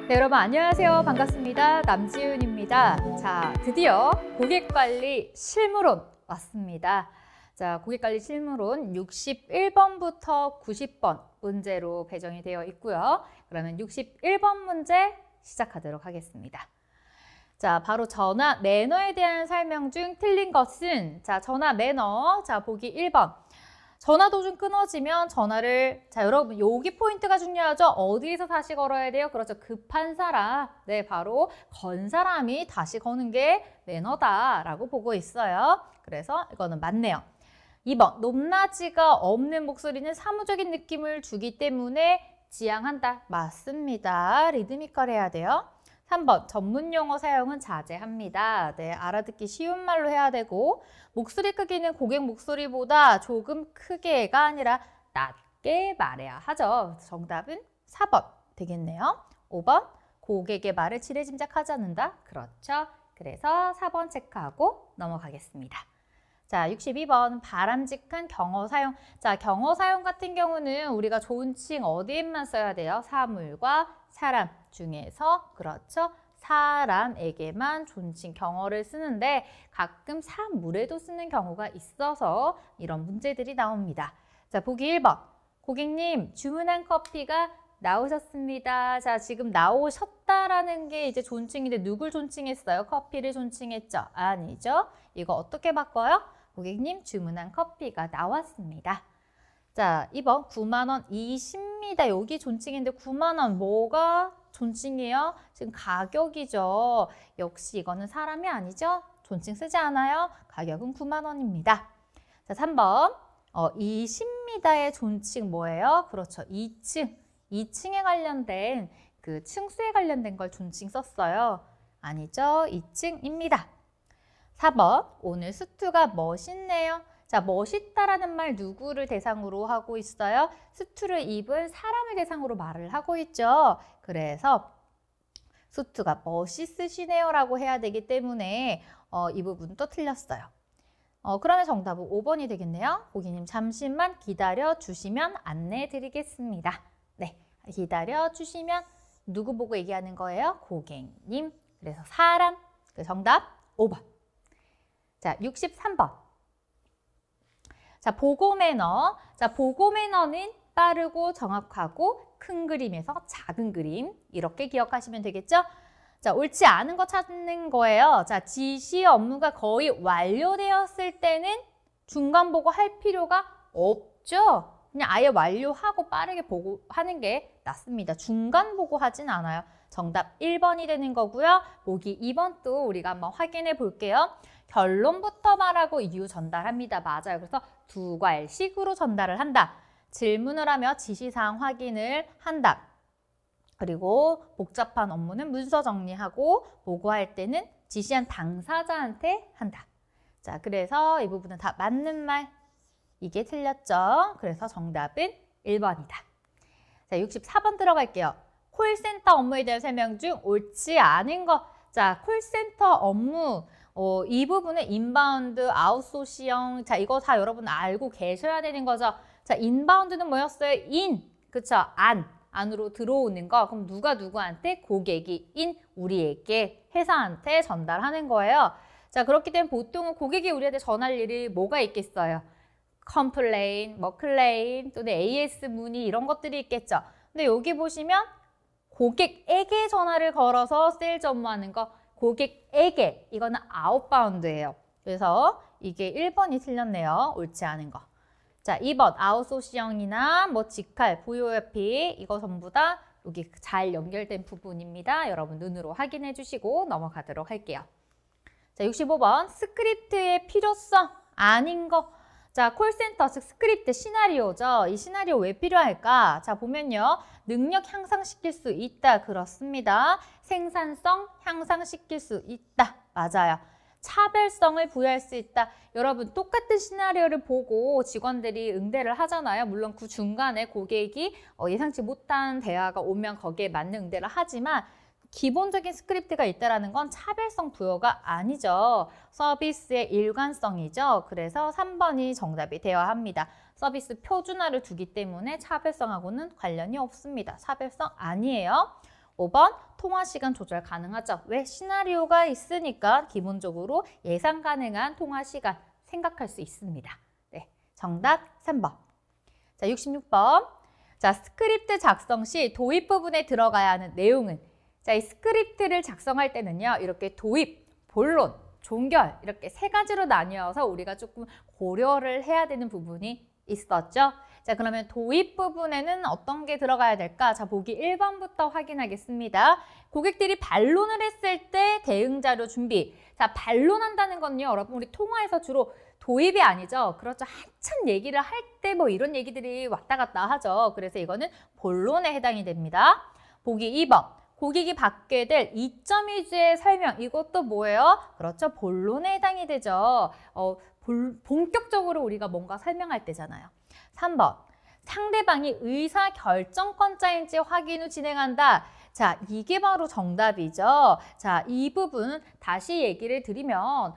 네, 여러분 안녕하세요. 반갑습니다. 남지윤입니다. 자, 드디어 고객관리 실무론 왔습니다. 자, 고객관리 실무론 61번부터 90번 문제로 배정이 되어 있고요. 그러면 61번 문제 시작하도록 하겠습니다. 자, 바로 전화 매너에 대한 설명 중 틀린 것은, 자, 전화 매너. 자, 보기 1번. 전화 도중 끊어지면 전화를, 자, 여러분 여기 포인트가 중요하죠. 어디에서 다시 걸어야 돼요? 그렇죠. 급한 사람, 네, 바로 건 사람이 다시 거는 게 매너다라고 보고 있어요. 그래서 이거는 맞네요. 2번, 높낮이가 없는 목소리는 사무적인 느낌을 주기 때문에 지양한다. 맞습니다. 리드미컬해야 돼요. 3번, 전문 용어 사용은 자제합니다. 네, 알아듣기 쉬운 말로 해야 되고, 목소리 크기는 고객 목소리보다 조금 크게가 아니라 낮게 말해야 하죠. 정답은 4번 되겠네요. 5번, 고객의 말을 지레짐작하지 않는다. 그렇죠. 그래서 4번 체크하고 넘어가겠습니다. 자, 62번, 바람직한 경어 사용. 자, 경어 사용 같은 경우는 우리가 존칭 어디에만 써야 돼요? 사물과 사람 중에서, 그렇죠. 사람에게만 존칭 경어를 쓰는데 가끔 사물에도 쓰는 경우가 있어서 이런 문제들이 나옵니다. 자, 보기 1번. 고객님, 주문한 커피가 나오셨습니다. 자, 지금 나오셨다라는 게 이제 존칭인데 누굴 존칭했어요? 커피를 존칭했죠? 아니죠. 이거 어떻게 바꿔요? 고객님, 주문한 커피가 나왔습니다. 자, 2번 9만 원 20입니다. 여기 존칭인데 9만 원 뭐가 존칭이에요? 지금 가격이죠. 역시 이거는 사람이 아니죠? 존칭 쓰지 않아요? 가격은 9만 원입니다. 자, 3번 20입니다의 존칭 뭐예요? 그렇죠. 2층. 2층에 관련된 그 층수에 관련된 걸 존칭 썼어요. 아니죠? 2층입니다. 4번 오늘 수트가 멋있네요. 자, 멋있다라는 말 누구를 대상으로 하고 있어요? 수트를 입은 사람을 대상으로 말을 하고 있죠. 그래서 수트가 멋있으시네요 라고 해야 되기 때문에 이 부분도 틀렸어요. 그러면 정답은 5번이 되겠네요. 고객님 잠시만 기다려 주시면 안내해 드리겠습니다. 네, 기다려 주시면 누구 보고 얘기하는 거예요? 고객님. 그래서 사람. 그 정답 5번. 자, 63번. 자, 보고 매너. 자, 보고 매너는 빠르고 정확하고 큰 그림에서 작은 그림. 이렇게 기억하시면 되겠죠? 자, 옳지 않은 거 찾는 거예요. 자, 지시 업무가 거의 완료되었을 때는 중간 보고 할 필요가 없죠? 그냥 아예 완료하고 빠르게 보고 하는 게 낫습니다. 중간 보고 하진 않아요. 정답 1번이 되는 거고요. 보기 2번도 우리가 한번 확인해 볼게요. 결론부터 말하고 이유 전달합니다. 맞아요. 그래서 두 괄식으로 전달을 한다. 질문을 하며 지시사항 확인을 한다. 그리고 복잡한 업무는 문서 정리하고 보고할 때는 지시한 당사자한테 한다. 자, 그래서 이 부분은 다 맞는 말. 이게 틀렸죠. 그래서 정답은 1번이다. 자, 64번 들어갈게요. 콜센터 업무에 대한 설명 중 옳지 않은 거. 자, 콜센터 업무. 이 부분은 인바운드, 아웃소싱. 자, 이거 다 여러분 알고 계셔야 되는 거죠. 자, 인바운드는 뭐였어요? 그쵸? 안으로 들어오는 거. 그럼 누가 누구한테? 고객이 우리에게, 회사한테 전달하는 거예요. 자, 그렇기 때문에 보통은 고객이 우리한테 전할 일이 뭐가 있겠어요? 컴플레인, 클레임, 또는 AS 문의 이런 것들이 있겠죠. 근데 여기 보시면 고객에게 전화를 걸어서 세일즈 업무하는 거. 고객에게, 이거는 아웃바운드예요. 그래서 이게 1번이 틀렸네요. 옳지 않은 거. 자, 2번 아웃소싱이나 직할, VOFP 이거 전부 다 여기 잘 연결된 부분입니다. 여러분 눈으로 확인해 주시고 넘어가도록 할게요. 자, 65번 스크립트의 필요성 아닌 거. 자, 콜센터 즉 스크립트 시나리오죠. 이 시나리오 왜 필요할까? 자, 보면요. 능력 향상시킬 수 있다. 그렇습니다. 생산성 향상시킬 수 있다. 맞아요. 차별성을 부여할 수 있다. 여러분 똑같은 시나리오를 보고 직원들이 응대를 하잖아요. 물론 그 중간에 고객이 예상치 못한 대화가 오면 거기에 맞는 응대를 하지만 기본적인 스크립트가 있다는 건 차별성 부여가 아니죠. 서비스의 일관성이죠. 그래서 3번이 정답이 되어야 합니다. 서비스 표준화를 두기 때문에 차별성하고는 관련이 없습니다. 차별성 아니에요. 5번 통화 시간 조절 가능하죠. 왜? 시나리오가 있으니까 기본적으로 예상 가능한 통화 시간 생각할 수 있습니다. 네, 정답 3번. 자, 66번. 자, 스크립트 작성 시 도입 부분에 들어가야 하는 내용은? 자, 이 스크립트를 작성할 때는요. 이렇게 도입, 본론, 종결 이렇게 세 가지로 나뉘어서 우리가 조금 고려를 해야 되는 부분이 있었죠. 자, 그러면 도입 부분에는 어떤 게 들어가야 될까? 자, 보기 1번부터 확인하겠습니다. 고객들이 반론을 했을 때 대응 자료 준비. 자, 반론한다는 건요. 여러분 우리 통화에서 주로 도입이 아니죠. 그렇죠. 한참 얘기를 할 때 뭐 이런 얘기들이 왔다 갔다 하죠. 그래서 이거는 본론에 해당이 됩니다. 보기 2번. 고객이 받게 될 2.2주의 설명. 이것도 뭐예요? 그렇죠. 본론에 해당이 되죠. 본격적으로 우리가 뭔가 설명할 때잖아요. 3번. 상대방이 의사결정권자인지 확인 후 진행한다. 자, 이게 바로 정답이죠. 자, 이 부분 다시 얘기를 드리면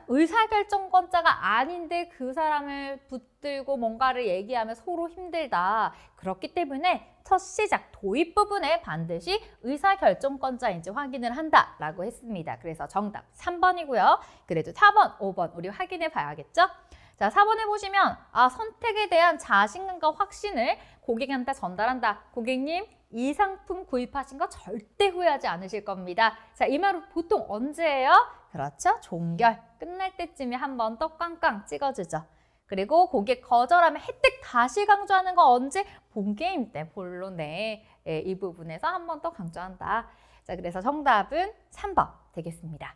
의사결정권자가 아닌데 그 사람을 붙들고 뭔가를 얘기하면 서로 힘들다. 그렇기 때문에 첫 시작, 도입 부분에 반드시 의사결정권자인지 확인을 한다라고 했습니다. 그래서 정답 3번이고요. 그래도 4번, 5번 우리 확인해 봐야겠죠? 자, 4번에 보시면 선택에 대한 자신감과 확신을 고객한테 전달한다. 고객님, 이 상품 구입하신 거 절대 후회하지 않으실 겁니다. 자, 이 말은 보통 언제예요? 그렇죠. 종결 끝날 때쯤에 한 번 더 꽝꽝 찍어주죠. 그리고 고객 거절하면 혜택 다시 강조하는 거 언제? 본게임 때 본론에 이 부분에서 한 번 더 강조한다. 자, 그래서 정답은 3번 되겠습니다.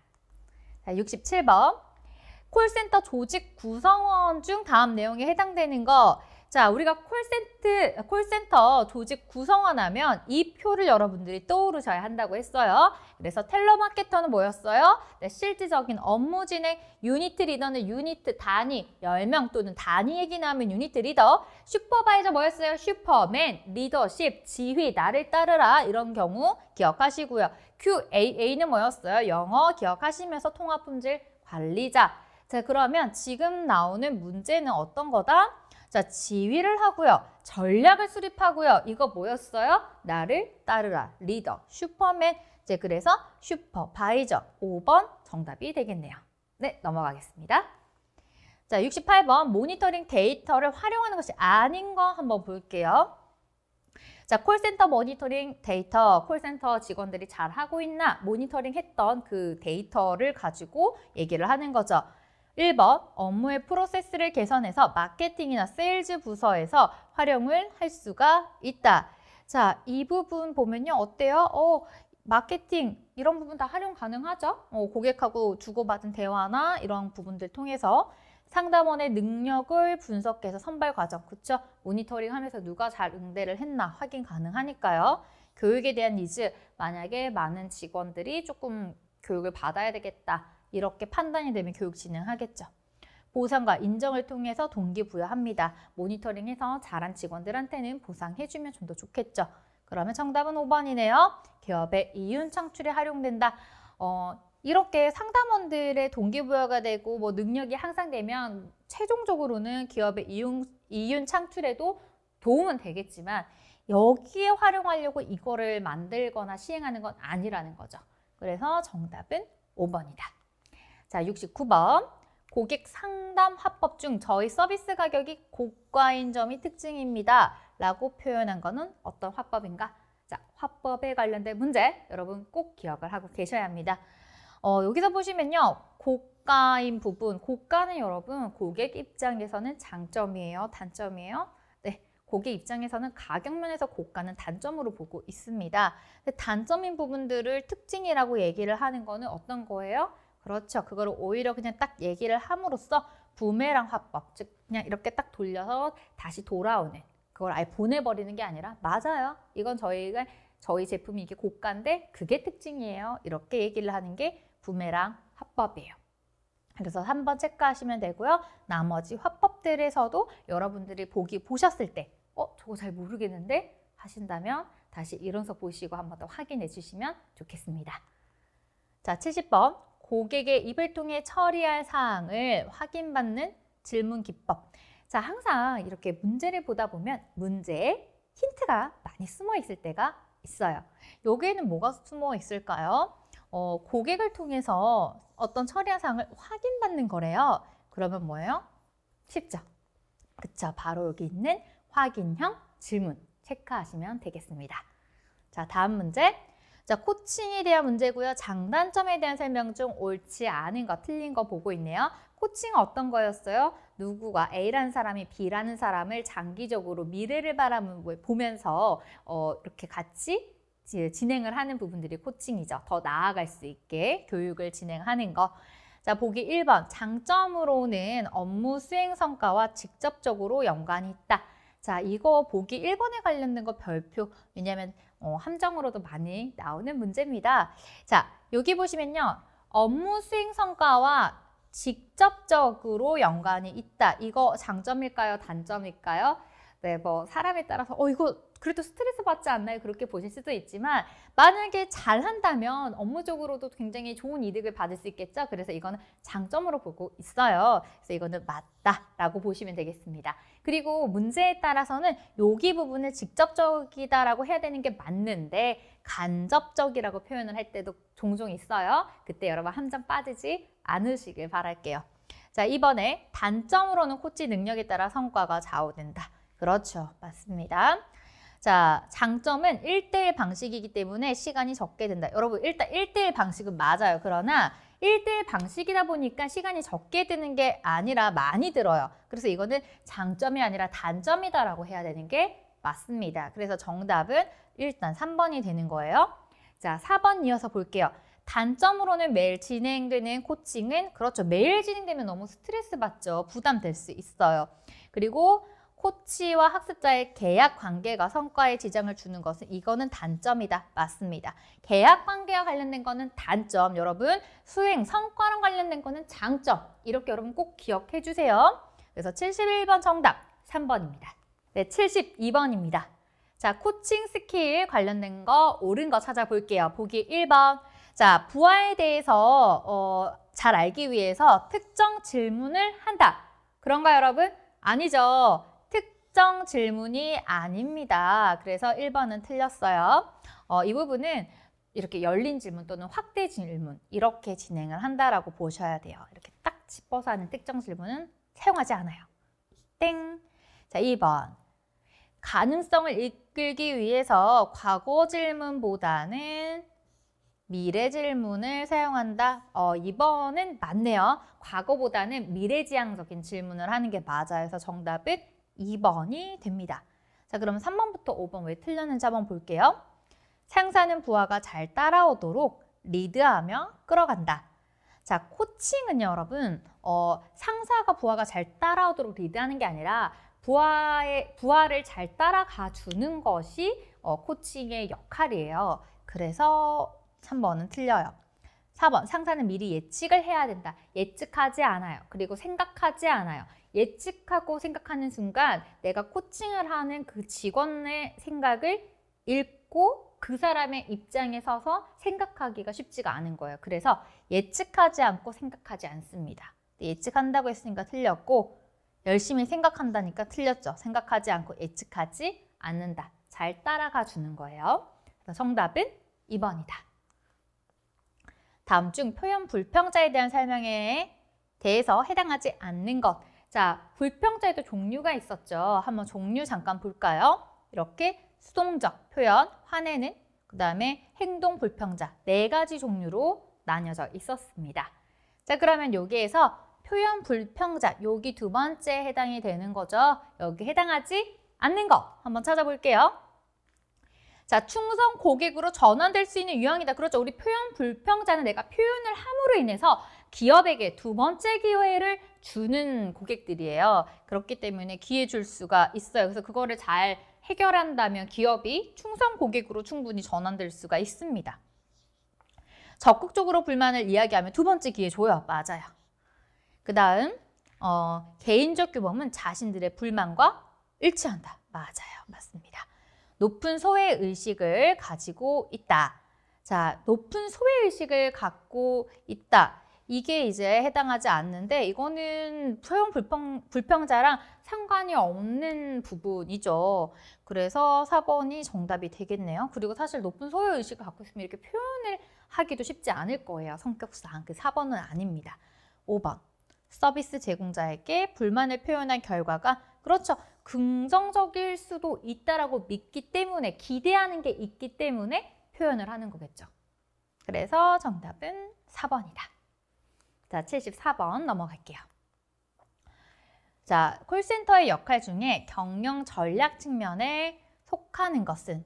자, 67번. 콜센터 조직 구성원 중 다음 내용에 해당되는 거. 자, 우리가 콜센터 조직 구성원 하면 이 표를 여러분들이 떠오르셔야 한다고 했어요. 그래서 텔러마케터는 뭐였어요? 네, 실질적인 업무 진행, 유니트 리더는 유니트 단위, 10명 또는 단위 얘기 나오면 유니트 리더, 슈퍼바이저 뭐였어요? 슈퍼맨, 리더십, 지휘, 나를 따르라 이런 경우 기억하시고요. QAA는 뭐였어요? 영어 기억하시면서 통합품질 관리자. 자, 그러면 지금 나오는 문제는 어떤 거다? 자, 지휘를 하고요. 전략을 수립하고요. 이거 뭐였어요? 나를 따르라. 리더, 슈퍼맨. 이제 그래서 슈퍼바이저 5번 정답이 되겠네요. 네, 넘어가겠습니다. 자, 68번 모니터링 데이터를 활용하는 것이 아닌 거 한번 볼게요. 자, 콜센터 모니터링 데이터, 콜센터 직원들이 잘 하고 있나 모니터링 했던 그 데이터를 가지고 얘기를 하는 거죠. 1번, 업무의 프로세스를 개선해서 마케팅이나 세일즈 부서에서 활용을 할 수가 있다. 자, 이 부분 보면요. 어때요? 마케팅 이런 부분 다 활용 가능하죠? 고객하고 주고받은 대화나 이런 부분들 통해서 상담원의 능력을 분석해서 선발 과정, 그쵸? 모니터링 하면서 누가 잘 응대를 했나 확인 가능하니까요. 교육에 대한 니즈, 만약에 많은 직원들이 조금 교육을 받아야 되겠다. 이렇게 판단이 되면 교육 진행하겠죠. 보상과 인정을 통해서 동기부여합니다. 모니터링해서 잘한 직원들한테는 보상해주면 좀 더 좋겠죠. 그러면 정답은 5번이네요. 기업의 이윤 창출에 활용된다. 이렇게 상담원들의 동기부여가 되고 뭐 능력이 향상되면 최종적으로는 기업의 이윤 창출에도 도움은 되겠지만 여기에 활용하려고 이거를 만들거나 시행하는 건 아니라는 거죠. 그래서 정답은 5번이다. 자, 69번. 고객 상담 화법 중 저희 서비스 가격이 고가인 점이 특징입니다. 라고 표현한 거는 어떤 화법인가? 자, 화법에 관련된 문제 여러분 꼭 기억을 하고 계셔야 합니다. 여기서 보시면요. 고가인 부분, 고가는 여러분 고객 입장에서는 장점이에요? 단점이에요? 네, 고객 입장에서는 가격면에서 고가는 단점으로 보고 있습니다. 단점인 부분들을 특징이라고 얘기를 하는 거는 어떤 거예요? 그렇죠. 그거를 오히려 그냥 딱 얘기를 함으로써 부메랑 화법, 즉 그냥 이렇게 딱 돌려서 다시 돌아오는 그걸 아예 보내버리는 게 아니라 맞아요. 이건 저희 제품이 이게 고가인데 그게 특징이에요. 이렇게 얘기를 하는 게 부메랑 화법이에요. 그래서 한번 체크하시면 되고요. 나머지 화법들에서도 여러분들이 보셨을 때 저거 잘 모르겠는데 하신다면 다시 이론서 보시고 한번 더 확인해 주시면 좋겠습니다. 자, 70번. 고객의 입을 통해 처리할 사항을 확인받는 질문 기법. 자, 항상 이렇게 문제를 보다 보면 문제에 힌트가 많이 숨어 있을 때가 있어요. 여기에는 뭐가 숨어 있을까요? 고객을 통해서 어떤 처리한 사항을 확인받는 거래요. 그러면 뭐예요? 쉽죠? 그쵸? 바로 여기 있는 확인형 질문 체크하시면 되겠습니다. 자, 다음 문제. 자, 코칭에 대한 문제고요. 장단점에 대한 설명 중 옳지 않은 거, 틀린 거 보고 있네요. 코칭은 어떤 거였어요? 누구가 A라는 사람이 B라는 사람을 장기적으로 미래를 보면서 이렇게 같이 진행을 하는 부분들이 코칭이죠. 더 나아갈 수 있게 교육을 진행하는 거. 자, 보기 1번. 장점으로는 업무 수행 성과와 직접적으로 연관이 있다. 자, 이거 보기 1번에 관련된 거 별표. 왜냐하면 함정으로도 많이 나오는 문제입니다. 자, 여기 보시면요. 업무 수행 성과와 직접적으로 연관이 있다. 이거 장점일까요? 단점일까요? 네, 뭐 사람에 따라서 이거 그래도 스트레스 받지 않나요? 그렇게 보실 수도 있지만 만약에 잘한다면 업무적으로도 굉장히 좋은 이득을 받을 수 있겠죠. 그래서 이거는 장점으로 보고 있어요. 그래서 이거는 맞다라고 보시면 되겠습니다. 그리고 문제에 따라서는 여기 부분을 직접적이다라고 해야 되는 게 맞는데 간접적이라고 표현을 할 때도 종종 있어요. 그때 여러분 함정 빠지지 않으시길 바랄게요. 자, 이번에 단점으로는 코치 능력에 따라 성과가 좌우된다. 그렇죠. 맞습니다. 자, 장점은 1대1 방식이기 때문에 시간이 적게 든다. 여러분, 일단 1대1 방식은 맞아요. 그러나 1대1 방식이다 보니까 시간이 적게 드는 게 아니라 많이 들어요. 그래서 이거는 장점이 아니라 단점이다라고 해야 되는 게 맞습니다. 그래서 정답은 일단 3번이 되는 거예요. 자, 4번 이어서 볼게요. 단점으로는 매일 진행되는 코칭은 그렇죠. 매일 진행되면 너무 스트레스 받죠. 부담될 수 있어요. 그리고 코치와 학습자의 계약 관계가 성과에 지장을 주는 것은 이거는 단점이다. 맞습니다. 계약 관계와 관련된 거는 단점. 여러분 수행, 성과랑 관련된 거는 장점. 이렇게 여러분 꼭 기억해 주세요. 그래서 71번 정답 3번입니다. 네, 72번입니다. 자, 코칭 스킬 관련된 거 옳은 거 찾아볼게요. 보기 1번. 자, 부하에 대해서 잘 알기 위해서 특정 질문을 한다. 그런가요, 여러분? 아니죠. 특정 질문이 아닙니다. 그래서 1번은 틀렸어요. 이 부분은 이렇게 열린 질문 또는 확대 질문 이렇게 진행을 한다라고 보셔야 돼요. 이렇게 딱 짚어서 하는 특정 질문은 사용하지 않아요. 땡. 자, 2번. 가능성을 이끌기 위해서 과거 질문보다는 미래 질문을 사용한다. 2번은 맞네요. 과거보다는 미래지향적인 질문을 하는 게 맞아요. 그래서 정답은 2번이 됩니다. 자, 그럼 3번부터 5번 왜 틀렸는지 한번 볼게요. 상사는 부하가 잘 따라오도록 리드하며 끌어간다. 자, 코칭은요, 여러분, 상사가 부하가 잘 따라오도록 리드하는 게 아니라 부하를 잘 따라가 주는 것이 코칭의 역할이에요. 그래서 3번은 틀려요. 4번, 상사는 미리 예측을 해야 된다. 예측하지 않아요. 그리고 생각하지 않아요. 예측하고 생각하는 순간 내가 코칭을 하는 그 직원의 생각을 읽고 그 사람의 입장에 서서 생각하기가 쉽지가 않은 거예요. 그래서 예측하지 않고 생각하지 않습니다. 예측한다고 했으니까 틀렸고 열심히 생각한다니까 틀렸죠. 생각하지 않고 예측하지 않는다. 잘 따라가 주는 거예요. 그래서 정답은 2번이다. 다음 중 표현 불평자에 대한 설명에 대해서 해당하지 않는 것. 자, 불평자에도 종류가 있었죠. 한번 종류 잠깐 볼까요? 이렇게 수동적 표현, 화내는, 그 다음에 행동 불평자 4가지 종류로 나뉘어져 있었습니다. 자, 그러면 여기에서 표현 불평자, 여기 2번째 해당이 되는 거죠. 여기 해당하지 않는 거 한번 찾아볼게요. 자, 충성 고객으로 전환될 수 있는 유형이다. 그렇죠. 우리 표현 불평자는 내가 표현을 함으로 인해서 기업에게 2번째 기회를 주는 고객들이에요. 그렇기 때문에 기회 줄 수가 있어요. 그래서 그거를 잘 해결한다면 기업이 충성 고객으로 충분히 전환될 수가 있습니다. 적극적으로 불만을 이야기하면 2번째 기회 줘요. 맞아요. 그 다음 개인적 규범은 자신들의 불만과 일치한다. 맞아요. 맞습니다. 높은 소외의식을 가지고 있다. 자, 높은 소외의식을 갖고 있다. 이게 이제 해당하지 않는데 이거는 소형 불평자랑 상관이 없는 부분이죠. 그래서 4번이 정답이 되겠네요. 그리고 사실 높은 소유의식을 갖고 있으면 이렇게 표현을 하기도 쉽지 않을 거예요. 성격상. 그 4번은 아닙니다. 5번. 서비스 제공자에게 불만을 표현한 결과가 그렇죠. 긍정적일 수도 있다라고 믿기 때문에 기대하는 게 있기 때문에 표현을 하는 거겠죠. 그래서 정답은 4번이다. 자, 74번 넘어갈게요. 자, 콜센터의 역할 중에 경영 전략 측면에 속하는 것은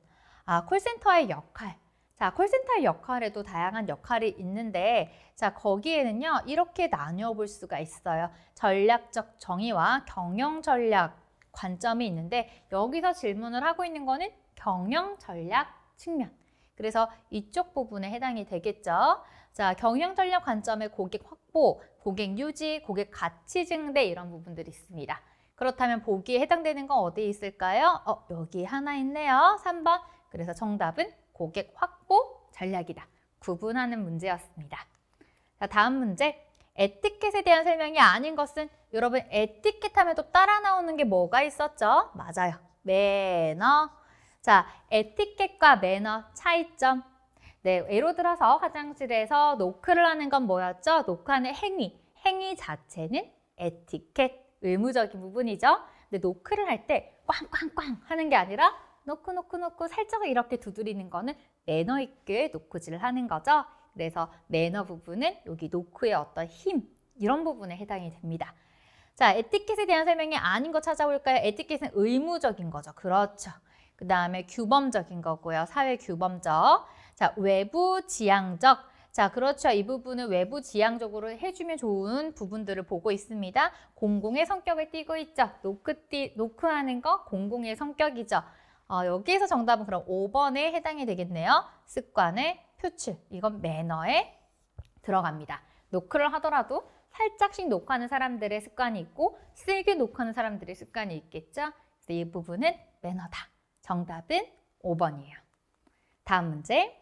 콜센터의 역할. 자, 콜센터의 역할에도 다양한 역할이 있는데 자, 거기에는요. 이렇게 나누어 볼 수가 있어요. 전략적 정의와 경영 전략 관점이 있는데 여기서 질문을 하고 있는 거는 경영 전략 측면. 그래서 이쪽 부분에 해당이 되겠죠. 자, 경영 전략 관점의 고객 확보, 고객 유지, 고객 가치 증대 이런 부분들이 있습니다. 그렇다면 보기에 해당되는 건 어디에 있을까요? 여기 하나 있네요. 3번. 그래서 정답은 고객 확보 전략이다. 구분하는 문제였습니다. 자, 다음 문제. 에티켓에 대한 설명이 아닌 것은 여러분 에티켓 하면 또 따라 나오는 게 뭐가 있었죠? 맞아요. 매너. 자, 에티켓과 매너 차이점. 네, 예로 들어서 화장실에서 노크를 하는 건 뭐였죠? 노크하는 행위. 행위 자체는 에티켓, 의무적인 부분이죠. 근데 노크를 할 때 꽝꽝꽝 하는 게 아니라 노크 살짝 이렇게 두드리는 거는 매너 있게 노크질을 하는 거죠. 그래서 매너 부분은 여기 노크의 어떤 힘, 이런 부분에 해당이 됩니다. 자, 에티켓에 대한 설명이 아닌 거 찾아볼까요? 에티켓은 의무적인 거죠. 그렇죠. 그 다음에 규범적인 거고요. 사회 규범적. 자, 외부 지향적. 자, 그렇죠. 이 부분은 외부 지향적으로 해주면 좋은 부분들을 보고 있습니다. 공공의 성격을 띠고 있죠. 노크하는 거 공공의 성격이죠. 여기에서 정답은 그럼 5번에 해당이 되겠네요. 습관의 표출. 이건 매너에 들어갑니다. 노크를 하더라도 살짝씩 노크하는 사람들의 습관이 있고 세게 노크하는 사람들의 습관이 있겠죠. 그래서 이 부분은 매너다. 정답은 5번이에요. 다음 문제.